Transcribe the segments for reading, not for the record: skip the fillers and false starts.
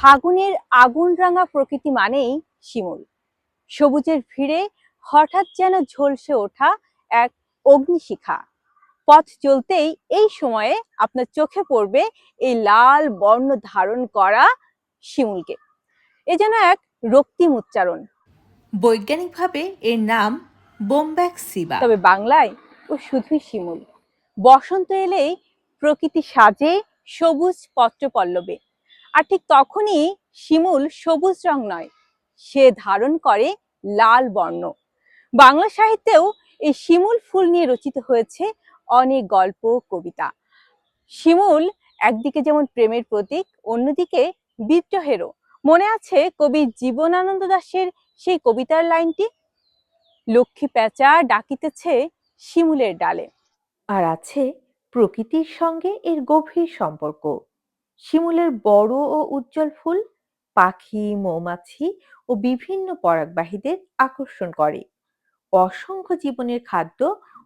ফাগুনের আগুন রাঙা প্রকৃতি মানেই শিমুল। সবুজের ভিড়ে হঠাৎ যেন ঝলসে ওঠা এক অগ্নিশিখা। পথ চলতেই এই সময়ে আপনার চোখে পড়বে এই লাল বর্ণ ধারণ করা শিমুলকে। এ যেন এক রক্তিম উচ্চারণ। বৈজ্ঞানিকভাবে এর নাম বোম্ব্যাক্সিবা। তবে বাংলায় ও শুধুই শিমুল। বসন্ত এলেই প্রকৃতি সাজে সবুজ পত্রপল্লবে। আর ঠিক তখনই শিমুল সবুজ রং নয়, সে ধারণ করে লাল বর্ণ। বাংলা সাহিত্যেও এই শিমুল ফুল নিয়ে রচিত হয়েছে অনেক গল্প, কবিতা। শিমুল একদিকে যেমন প্রেমের প্রতীক, অন্যদিকে বিদ্রোহেরও। মনে আছে কবি জীবনানন্দ দাশের সেই কবিতার লাইনটি, লক্ষ্মী প্যাঁচা ডাকিতেছে শিমুলের ডালে। আর আছে প্রকৃতির সঙ্গে এর গভীর সম্পর্ক। শিমুলের বড় ও উজ্জ্বল ফুল পাখি, মৌমাছি ও বিভিন্ন পরাগবাহীদের আকর্ষণ করে। অসংখ্য জীবনের খাদ্য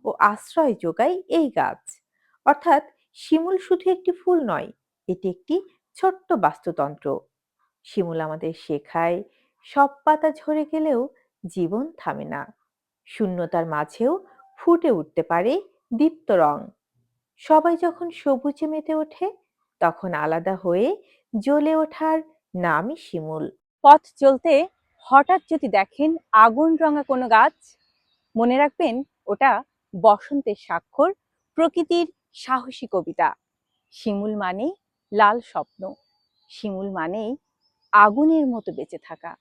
ও আশ্রয় যোগায় এই গাছ। অর্থাৎ শিমুল শুধু একটি ফুল নয়, এটি একটি ছোট্ট বাস্তুতন্ত্র। শিমুল আমাদের শেখায় সব পাতা ঝরে গেলেও জীবন থামে না। শূন্যতার মাঝেও ফুটে উঠতে পারে দীপ্ত রং। সবাই যখন সবুজে মেতে ওঠে তখন আলাদা হয়ে জ্বলে ওঠার নামই শিমুল। পথ চলতে হঠাৎ যদি দেখেন আগুন রঙা কোনো গাছ, মনে রাখবেন ওটা বসন্তের স্বাক্ষর, প্রকৃতির সাহসী কবিতা। শিমুল মানে লাল স্বপ্ন, শিমুল মানেই আগুনের মতো বেঁচে থাকা।